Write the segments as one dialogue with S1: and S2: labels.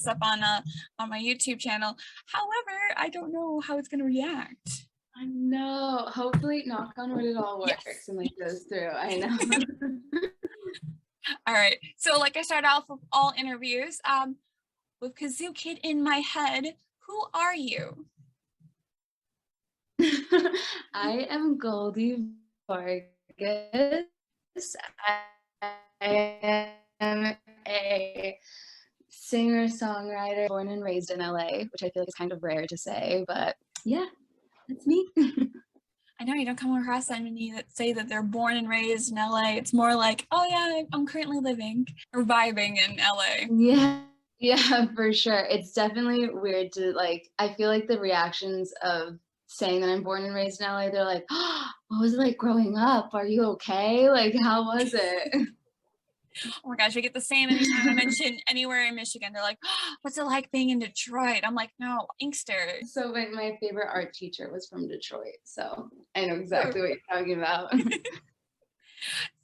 S1: this up on my YouTube channel. However, I don't know how it's gonna react.
S2: I know. Hopefully, knock on wood, it all works
S1: Yes.
S2: and like goes through. I know.
S1: All right. So like I start off with all interviews, with Kazoo Kid in my head, who are you?
S2: I am Goldie Vargas. I am a singer-songwriter born and raised in LA, which I feel like is kind of rare to say, but yeah, that's me.
S1: I know you don't come across that many that say that they're born and raised in LA. It's more like, oh yeah, I'm currently living or vibing in LA.
S2: Yeah, for sure. It's definitely weird to like, I feel like the reactions of saying that I'm born and raised in LA, they're like, oh, what was it like growing up? Are you okay? Like, how was it?
S1: Oh my gosh, I get the same anytime I mention anywhere in Michigan. They're like, oh, what's it like being in Detroit? I'm like, no, Inkster.
S2: So my favorite art teacher was from Detroit, so I know exactly what you're talking about.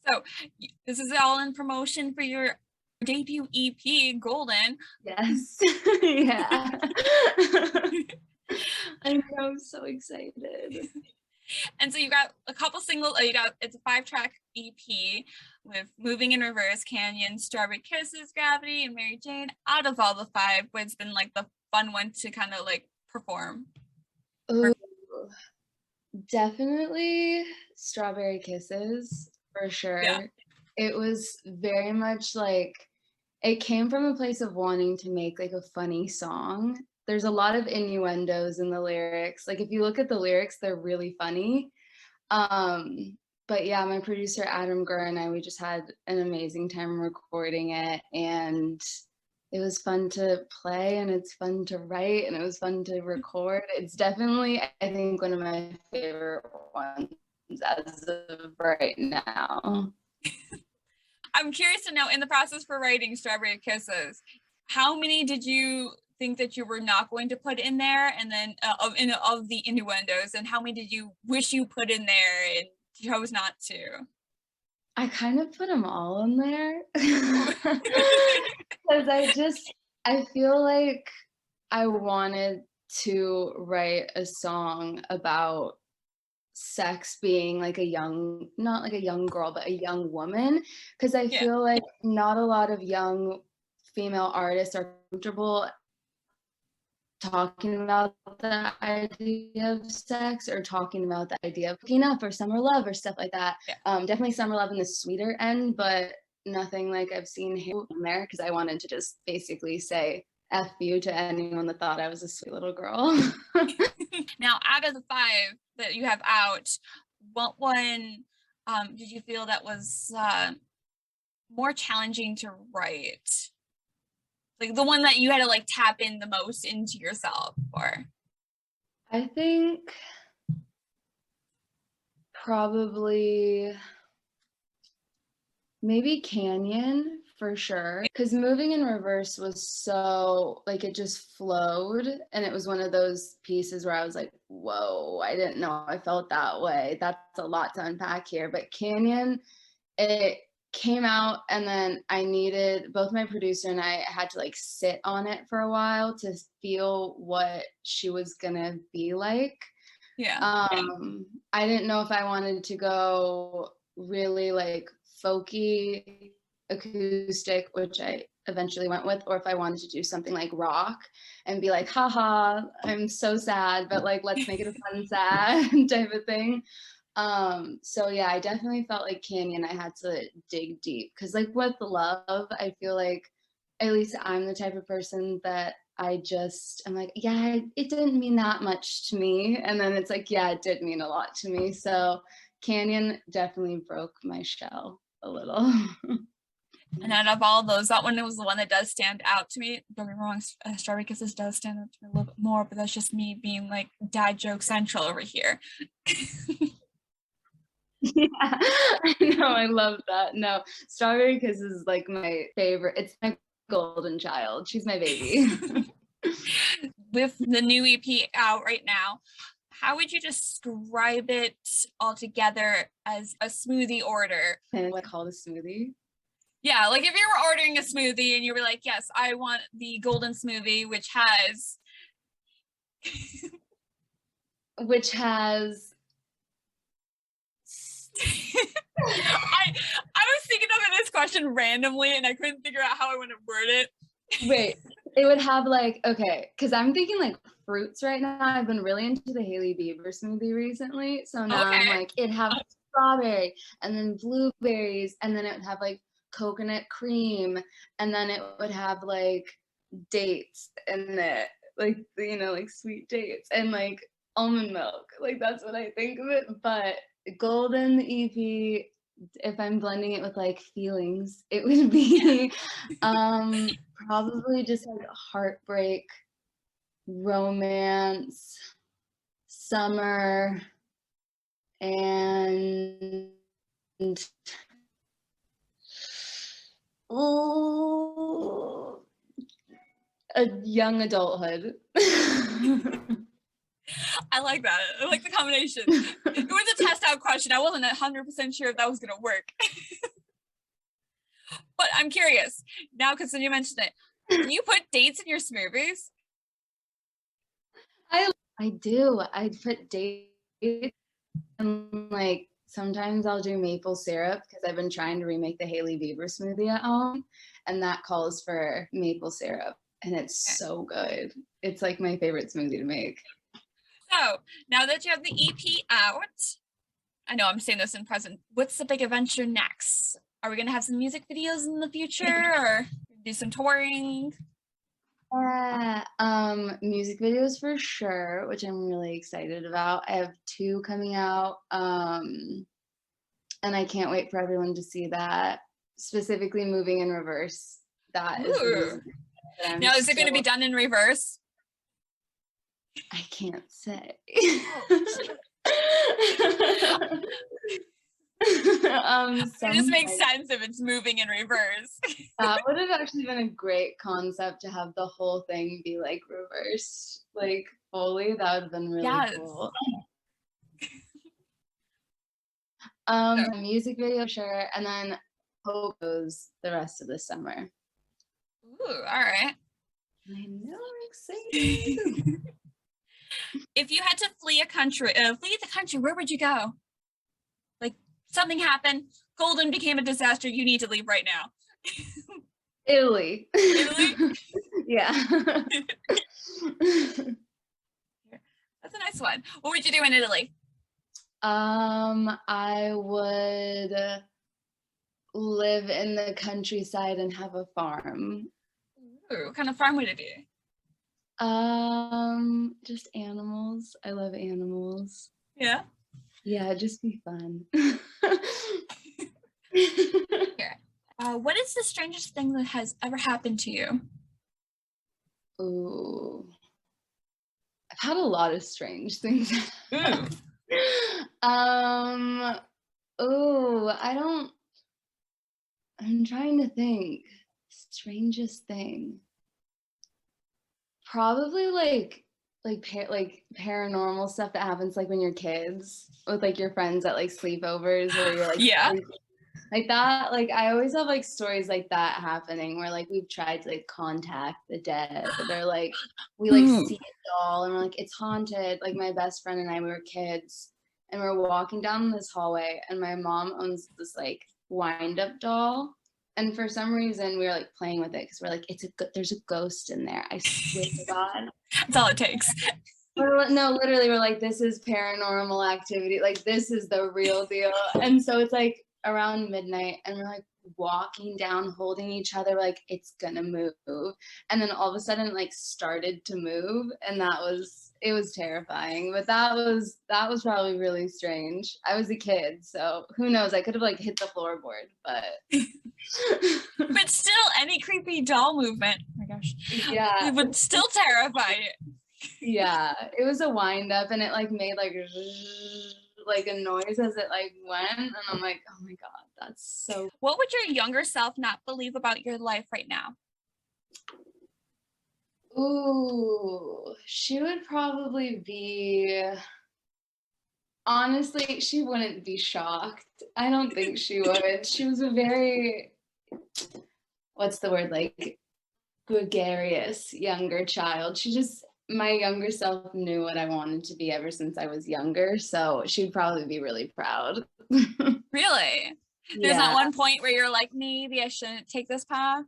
S1: So this is all in promotion for your debut EP, Golden.
S2: Yes. Yeah. I know, I'm so excited.
S1: And so you got a couple singles. It's a 5-track EP with Moving in Reverse, Canyon, Strawberry Kisses, Gravity, and Mary Jane. Out of all the 5, what's been like the fun one to kind of like perform?
S2: Ooh, definitely Strawberry Kisses for sure.
S1: Yeah.
S2: It was very much like it came from a place of wanting to make like a funny song. There's a lot of innuendos in the lyrics. Like if you look at the lyrics, they're really funny. But yeah, my producer Adam Gurr and we just had an amazing time recording it, and it was fun to play and it's fun to write and it was fun to record. It's definitely, I think, one of my favorite ones as of right now.
S1: I'm curious to know, in the process for writing Strawberry Kisses, how many did you think that you were not going to put in there, and then of the innuendos, and how many did you wish you put in there and chose not to?
S2: I kind of put them all in there because I feel like I wanted to write a song about sex being like not like a young girl, but a young woman. Because I
S1: Yeah.
S2: feel like not a lot of young female artists are comfortable talking about the idea of sex or talking about the idea of hooking up or summer love or stuff like that.
S1: Yeah.
S2: Definitely summer love in the sweeter end, but nothing like I've seen here and there, because I wanted to just basically say F you to anyone that thought I was a sweet little girl.
S1: Now, out of the 5 that you have out, what one did you feel that was more challenging to write? Like the one that you had to like tap in the most into yourself for?
S2: I think probably maybe Canyon for sure, because Moving in Reverse was so like it just flowed, and it was one of those pieces where I was like, whoa, I didn't know I felt that way. That's a lot to unpack here. But Canyon, it came out, and then I needed, both my producer and I had to like sit on it for a while to feel what she was gonna be like.
S1: Yeah.
S2: I didn't know if I wanted to go really like folky acoustic, which I eventually went with, or if I wanted to do something like rock and be like, haha, I'm so sad, but like let's make it a fun sad type of thing. So yeah, I definitely felt like Canyon, I had to dig deep, because like with love, I feel like at least I'm the type of person that I'm like, yeah, it didn't mean that much to me. And then it's like, yeah, it did mean a lot to me. So Canyon definitely broke my shell a little.
S1: And out of all those, that one was the one that does stand out to me. Don't get me wrong, Strawberry Kisses does stand out to me a little bit more, but that's just me being like dad joke central over here.
S2: Yeah, I know, I love that. No, Strawberry Kisses is like my favorite. It's my golden child. She's my baby.
S1: With the new EP out right now, how would you describe it altogether as a smoothie order?
S2: And it's called a smoothie.
S1: Yeah, like if you were ordering a smoothie and you were like, yes, I want the golden smoothie, which has
S2: which has
S1: I was thinking of this question randomly and I couldn't figure out how I want to word it.
S2: wait, it would have like, okay, because I'm thinking like fruits right now. I've been really into the Hailey Bieber smoothie recently. So now I'm
S1: Okay.
S2: like, it'd have strawberry and then blueberries, and then it would have like coconut cream, and then it would have like dates in it, like, you know, like sweet dates and like almond milk. Like that's what I think of it. But golden EP, if I'm blending it with like feelings, it would be probably just like heartbreak, romance, summer, and oh, a young adulthood.
S1: I like that. I like the combination. It was a test out question. I wasn't 100% sure if that was going to work. But I'm curious now because you mentioned it. Do you put dates in your smoothies?
S2: I do. I put dates, and like sometimes I'll do maple syrup because I've been trying to remake the Hailey Bieber smoothie at home, and that calls for maple syrup, and it's
S1: Okay.
S2: so good. It's like my favorite smoothie to make.
S1: So now that you have the EP out, I know I'm saying this in present. What's the big adventure next? Are we going to have some music videos in the future or do some touring?
S2: Music videos for sure, which I'm really excited about. I have 2 coming out, and I can't wait for everyone to see that. Specifically, Moving in Reverse. That is the
S1: Ooh.
S2: music that I'm
S1: Now, is it going to be
S2: so,
S1: done in reverse?
S2: I can't say.
S1: It just
S2: Some
S1: makes sense if it's moving in reverse.
S2: that would have actually been a great concept to have the whole thing be like reversed, like fully. That would have been really
S1: Yes.
S2: cool.
S1: So,
S2: Music video, sure, and then Hope goes the rest of the summer.
S1: ooh, all right.
S2: I know, I'm excited.
S1: If you had to flee the country, where would you go? Like something happened, Golden became a disaster. You need to leave right now.
S2: Italy.
S1: Italy?
S2: Yeah.
S1: That's a nice one. What would you do in Italy?
S2: I would live in the countryside and have a farm.
S1: Ooh, what kind of farm would it be?
S2: Just animals. I love animals.
S1: Yeah.
S2: Yeah, it'd just be fun.
S1: Here. What is the strangest thing that has ever happened to you?
S2: Ooh. I've had a lot of strange things.
S1: Ooh.
S2: I'm trying to think. Strangest thing. Probably like paranormal stuff that happens like when you're kids with like your friends at like sleepovers where you're like
S1: Yeah.
S2: like that. Like I always have like stories like that happening where like we've tried to like contact the dead or like we like see a doll and we're like it's haunted. Like my best friend and I, we were kids and we're walking down this hallway and my mom owns this like wind up doll. And for some reason, we were like playing with it because we're like, there's a ghost in there. I swear to God.
S1: That's all it takes.
S2: No, literally, we're like, this is paranormal activity. Like, this is the real deal. And so it's like around midnight, and we're like walking down, holding each other, like it's gonna move. And then all of a sudden, it like started to move, and it was terrifying. But that was probably really strange. I was a kid, so who knows? I could have like hit the floorboard, but.
S1: But still, any creepy doll movement, oh my gosh,
S2: Yeah,
S1: it would still terrify you.
S2: yeah, it was a wind up and it like made like a noise as it like went, and I'm like, oh my God, that's so.
S1: What would your younger self not believe about your life right now?
S2: Ooh, she would probably be. Honestly, she wouldn't be shocked. I don't think she would. She was a very what's the word, like gregarious younger child. My younger self knew what I wanted to be ever since I was younger, so she'd probably be really proud.
S1: Really? There's not
S2: Yeah.
S1: one point where you're like, maybe I shouldn't take this path?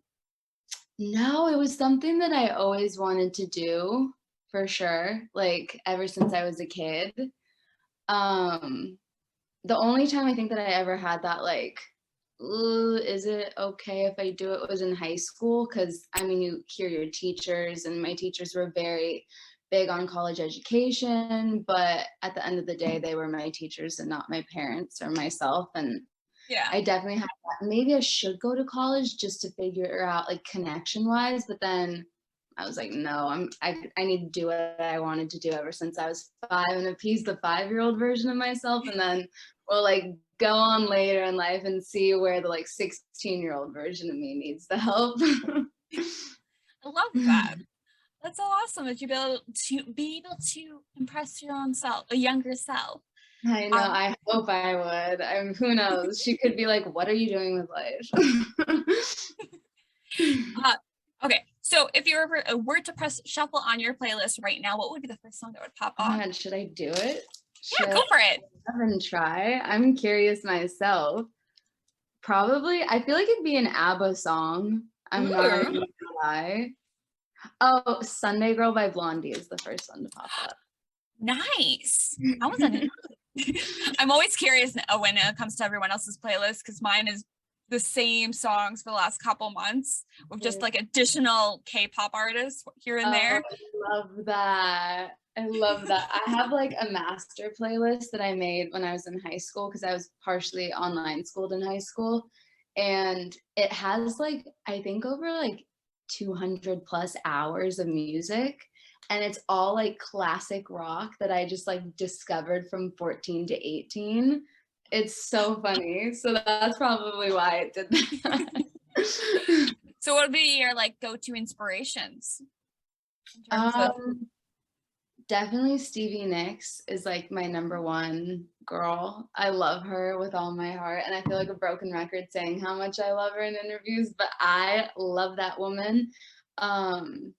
S2: No, it was something that I always wanted to do for sure, like ever since I was a kid. Um, the only time I think that I ever had that like, "Ooh, is it okay if I do it?" was in high school. Cause I mean, you hear your teachers, and my teachers were very big on college education, but at the end of the day, they were my teachers and not my parents or myself. And
S1: Yeah.
S2: I definitely had that. Maybe I should go to college just to figure out like connection wise, but then I was like, no, I need to do what I wanted to do ever since I was 5 and appease the 5-year-old version of myself, and then we'll like go on later in life and see where the like 16-year-old version of me needs the help.
S1: I love that. That's so awesome that you be able to impress your own self, a younger self.
S2: I know.
S1: Um,
S2: I hope I would. Who knows? She could be like, "What are you doing with life?"
S1: uh, okay, so if you were to press shuffle on your playlist right now, what would be the first song that would pop
S2: Oh my
S1: on?
S2: God, should I do it?
S1: Yeah,
S2: Should
S1: go for it.
S2: I even try? I'm curious myself. Probably, I feel like it'd be an ABBA song. I'm not even
S1: Ooh,
S2: gonna lie. Oh, Sunday Girl by Blondie is the first one to pop up.
S1: nice. I was on it. I'm always curious when it comes to everyone else's playlist because mine is the same songs for the last couple months with just like additional K-pop artists here and
S2: Oh,
S1: there.
S2: I love that. I love that. I have like a master playlist that I made when I was in high school because I was partially online schooled in high school. And it has like, I think over like 200 plus hours of music. And it's all like classic rock that I just like discovered from 14 to 18. It's so funny. So that's probably why it did that.
S1: So what would be your like go-to inspirations in terms of
S2: um, Definitely Stevie Nicks is like my number one girl. I love her with all my heart. And I feel like a broken record saying how much I love her in interviews, but I love that woman. Um,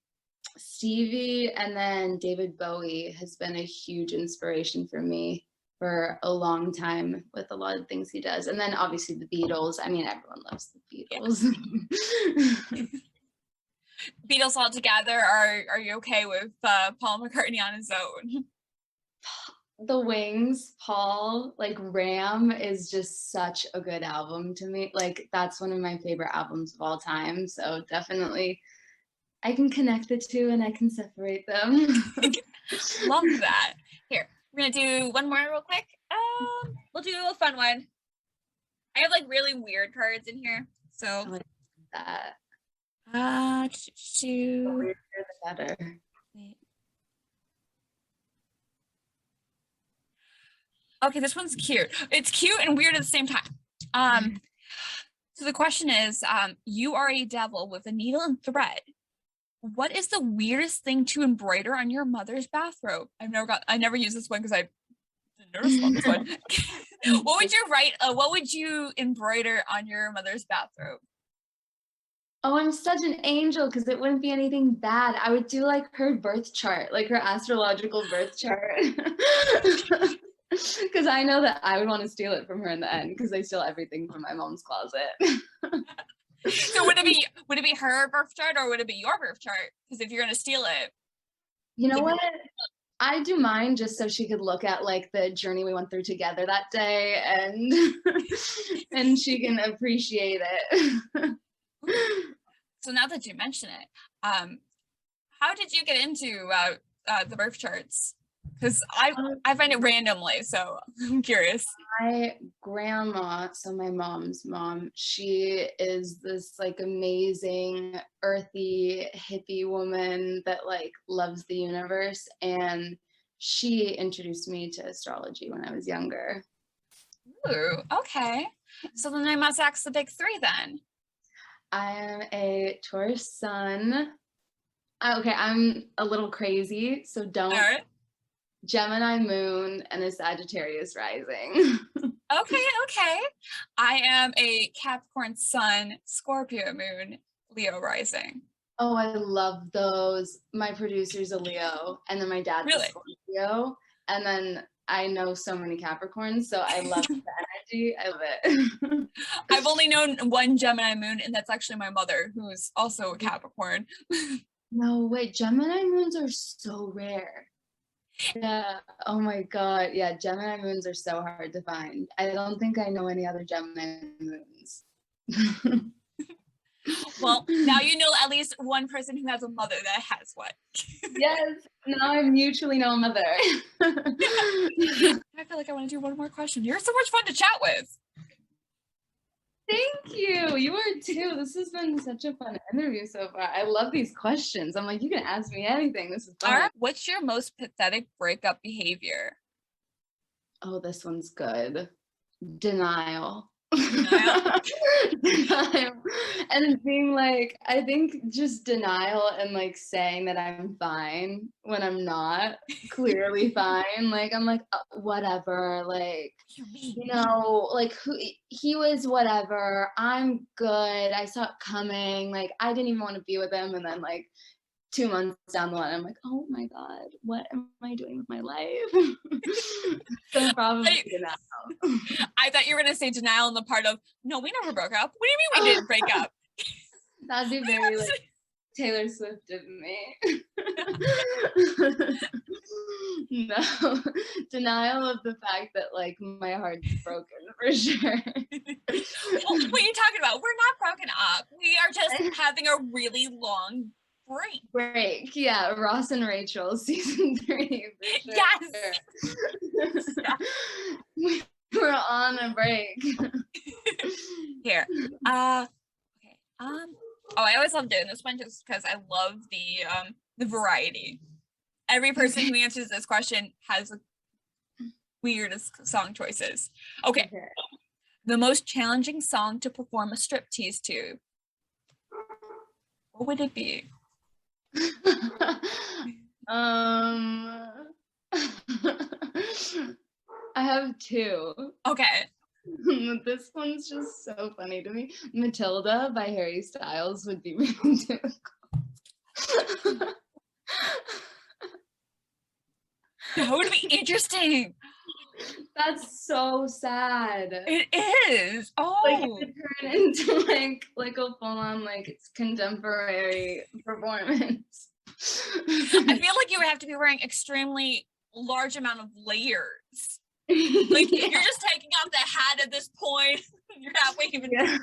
S2: Stevie and then David Bowie has been a huge inspiration for me for a long time with a lot of things he does. And then obviously the Beatles. I mean, everyone loves the
S1: yeah,
S2: Beatles.
S1: Beatles all together? Are you okay with Paul McCartney on his own?
S2: The Wings, Paul, like Ram is just such a good album to me. Like that's one of my favorite albums of all time. So definitely I can connect the two and I can separate them.
S1: Love that. Here, we're gonna do one more real quick. We'll do a fun one. I have like really weird cards in here.
S2: I
S1: So
S2: like that.
S1: uh
S2: The
S1: to
S2: weirder the better.
S1: okay, this one's cute. It's cute and weird at the same time. Um, so the question is, you are a devil with a needle and thread. What is the weirdest thing to embroider on your mother's bathrobe? I never used this one because I didn't notice about this one. What would you write? What would you embroider on your mother's bathrobe?
S2: Oh, I'm such an angel because it wouldn't be anything bad. I would do like her birth chart, like her astrological birth chart. Because I know that I would want to steal it from her in the end because I steal everything from my mom's closet.
S1: So would it be her birth chart or would it be your birth chart? Because if you're gonna steal it,
S2: You know
S1: it'd be
S2: what? I do mine just so she could look at like the journey we went through together that day and and she can appreciate it.
S1: so now that you mention it, how did you get into the birth charts? Because I find it randomly, so I'm curious.
S2: My grandma, so my mom's mom, she is this like amazing earthy hippie woman that like loves the universe, and she introduced me to astrology when I was younger.
S1: Ooh, okay. So then I must ask the big three then.
S2: I am a Taurus sun. Okay, I'm a little crazy, so
S1: All
S2: don't.
S1: right.
S2: Gemini moon and a Sagittarius rising.
S1: Okay. I am a Capricorn Sun, Scorpio Moon, Leo rising.
S2: Oh, I love those. My producer's a Leo, and then my dad's a
S1: Really?
S2: Scorpio, and then I know so many Capricorns, so I love the energy. I love it.
S1: I've only known one Gemini moon, and that's actually my mother, who's also a Capricorn.
S2: No, wait, Gemini moons are so rare. Yeah. Oh my God. Yeah, Gemini moons are so hard to find. I don't think I know any other Gemini moons.
S1: Well, now you know at least one person who has a mother that has one.
S2: Yes. Now I mutually know a mother.
S1: I feel like I want to do one more question. You're so much fun to chat with.
S2: Thank you. You are too. This has been such a fun interview so far. I love these questions. I'm like, you can ask me anything. This is fun.
S1: All right. What's your most pathetic breakup behavior?
S2: Oh, this one's good. Denial.
S1: Denial?
S2: Denial. And being like, I think just denial and like saying that I'm fine when I'm not clearly fine. Like, I'm like, whatever. Like, you know, like he was whatever. I'm good. I saw it coming. Like, I didn't even want to be with him. And then, like, 2 months down the line, I'm like, oh my God, what am I doing with my life? So probably denial.
S1: I thought you were going to say denial in the part of, no, we never broke up. What do you mean we didn't break up?
S2: That'd be very like Taylor Swift of me. No, denial of the fact that like my heart's broken for sure.
S1: Well, what are you talking about? We're not broken up. We are just having a really long break.
S2: Yeah, Ross and Rachel season 3. Sure.
S1: Yes.
S2: We're on a break.
S1: Here. Okay. Oh, I always love doing this one just because I love the variety. Every person who answers this question has the weirdest song choices. Okay. The most challenging song to perform a striptease to. What would it be?
S2: I have 2.
S1: Okay.
S2: This one's just so funny to me. Matilda by Harry Styles would be really difficult.
S1: That would be interesting.
S2: That's so sad.
S1: It is. Oh,
S2: like it turn into like a full-on like contemporary performance.
S1: I feel like you would have to be wearing extremely large amount of layers. Like you're just taking off the hat at this point. You're not even.
S2: Yeah.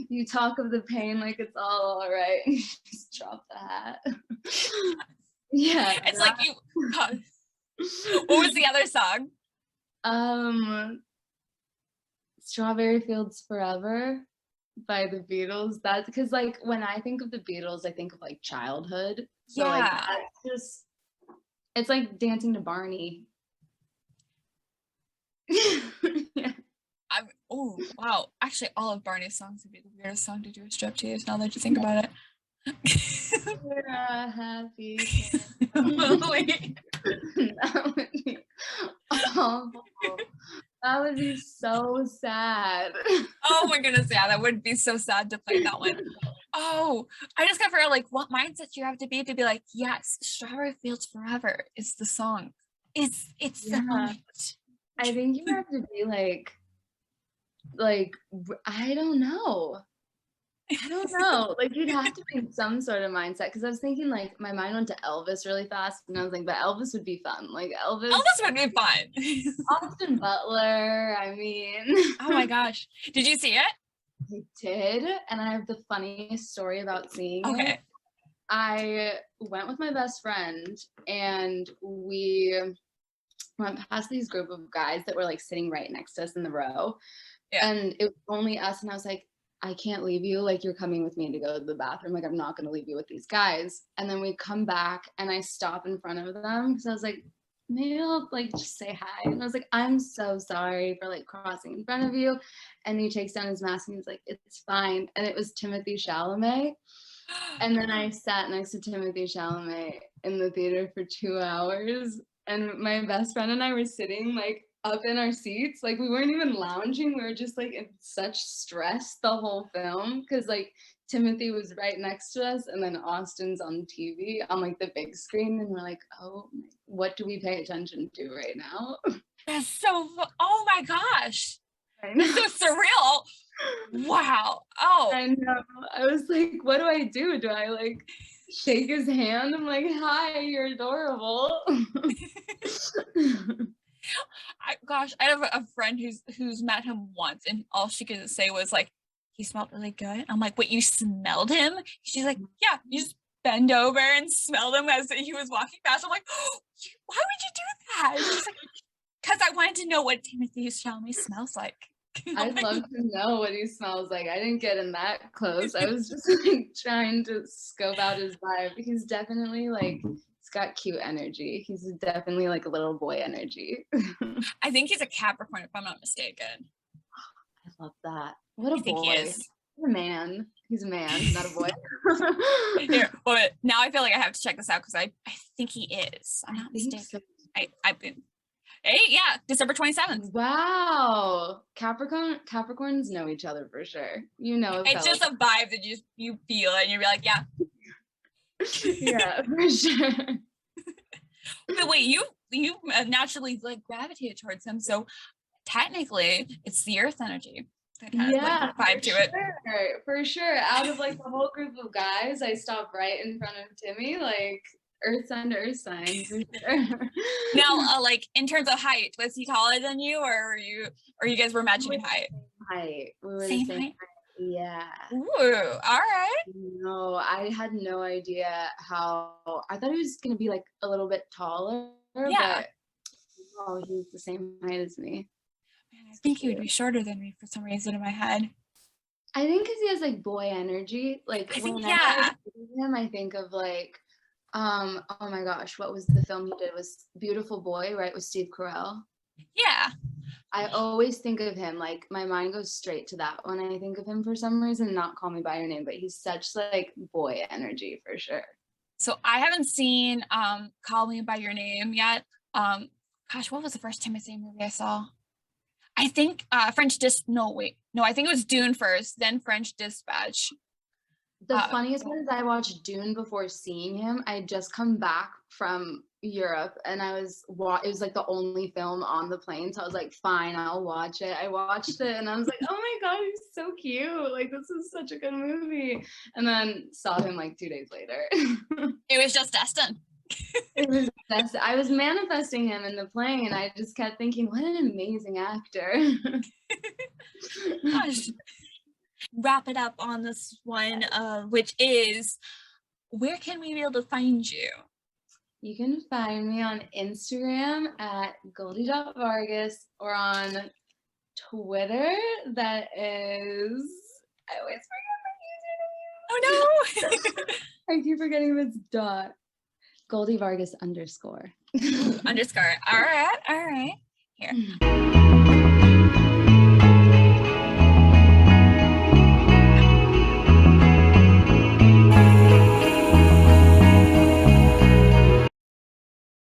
S2: You talk of the pain like it's all right. You just drop the hat. Yeah.
S1: It's like you. What was the other song?
S2: Strawberry Fields Forever by the Beatles. That's because like when I think of the Beatles, I think of like childhood. So like that's just it's like dancing to Barney. Yeah.
S1: Oh wow. Actually all of Barney's songs would be the weirdest song to do a striptease now that you think about it.
S2: We're a happy that would be awful. That would be so sad.
S1: Oh my goodness, yeah, that would be so sad to play that one. Oh, I just got figured like what mindset you have to be like, yes, Strawberry Fields Forever is the song. It's the moment.
S2: I think you have to be like I don't know. Like you'd have to be in some sort of mindset because I was thinking like my mind went to Elvis really fast and I was like, but Elvis would be fun. Like Elvis
S1: would be fun.
S2: Austin Butler, I mean.
S1: Oh my gosh. Did you see it?
S2: I did, and I have the funniest story about seeing it. I went with my best friend and we went past these group of guys that were like sitting right next to us in the row. Yeah. And it was only us and I was like, I can't leave you. Like, you're coming with me to go to the bathroom. Like, I'm not going to leave you with these guys. And then we come back and I stop in front of them because I was like, maybe I'll like just say hi. And I was like, I'm so sorry for like crossing in front of you. And he takes down his mask and he's like, it's fine. And it was Timothy Chalamet. And then I sat next to Timothy Chalamet in the theater for 2 hours. And my best friend and I were sitting like up in our seats. Like, we weren't even lounging. We were just like in such stress the whole film because like Timothy was right next to us, and then Austin's on TV on like the big screen, and we're like, oh, what do we pay attention to right now?
S1: That's so, oh my gosh.
S2: I know.
S1: That's so surreal. Wow. Oh,
S2: I know. I was like, what do I do? Do I like shake his hand? I'm like, hi, you're adorable.
S1: gosh, I have a friend who's met him once, and all she could say was like, he smelled really good. I'm like, wait, you smelled him? She's like, yeah, you just bend over and smelled him as he was walking past. I'm like, oh, why would you do that? And she's like, because I wanted to know what Timothy Chalamet smells like.
S2: I'd love to know what he smells like. I didn't get in that close. I was just like trying to scope out his vibe. He's definitely like, he's got cute energy. He's definitely like a little boy energy.
S1: I think he's a Capricorn, if I'm not mistaken.
S2: I love that. What a
S1: I think
S2: boy.
S1: he is.
S2: He's a man. He's a man, not a boy.
S1: Here, but now I feel like I have to check this out because I think he is. I'm not mistaken.
S2: So.
S1: I've been. Hey, yeah, December 27th.
S2: Wow. Capricorns know each other for sure. You know,
S1: it's just a vibe that you feel and you're like, yeah.
S2: Yeah, for sure.
S1: But wait, you naturally like gravitated towards him, so technically it's the earth energy that kind of like vibe to it.
S2: For sure. Out of like the whole group of guys, I stopped right in front of Timmy, like earth sign to earth sign for sure.
S1: Now, like in terms of height, was he taller than you, or you guys were matching in height?
S2: We were
S1: Same
S2: the same
S1: height.
S2: Yeah.
S1: Ooh, all right.
S2: No, I had no idea how. I thought he was gonna be like a little bit taller.
S1: Yeah.
S2: But he was the same height as me.
S1: Man, I think he would be shorter than me for some reason in my head.
S2: I think because he has like boy energy. Like
S1: I think,
S2: whenever
S1: yeah.
S2: I think of him, I think of like, oh my gosh, what was the film he did? It was Beautiful Boy, right? With Steve Carell.
S1: Yeah.
S2: I always think of him, like my mind goes straight to that when I think of him for some reason, not Call Me By Your Name, but he's such like boy energy for sure.
S1: So I haven't seen Call Me By Your Name yet. Gosh, what was the first Timothy movie I saw? I think I think it was Dune first, then French Dispatch.
S2: The funniest part is I watched Dune before seeing him. I had just come back from Europe and it was like the only film on the plane. So I was like, fine, I'll watch it. I watched it and I was like, oh my God, he's so cute. Like, this is such a good movie. And then saw him like 2 days later.
S1: It was just destined.
S2: I was manifesting him in the plane and I just kept thinking, what an amazing actor.
S1: Gosh. Wrap it up on this one, which is, where can we be able to find you?
S2: You can find me on Instagram at Goldie.Vargas or on Twitter. That is, I always forget
S1: my username. Oh no.
S2: I keep forgetting if it's dot. Goldie Vargas _.
S1: Underscore. All right. Here.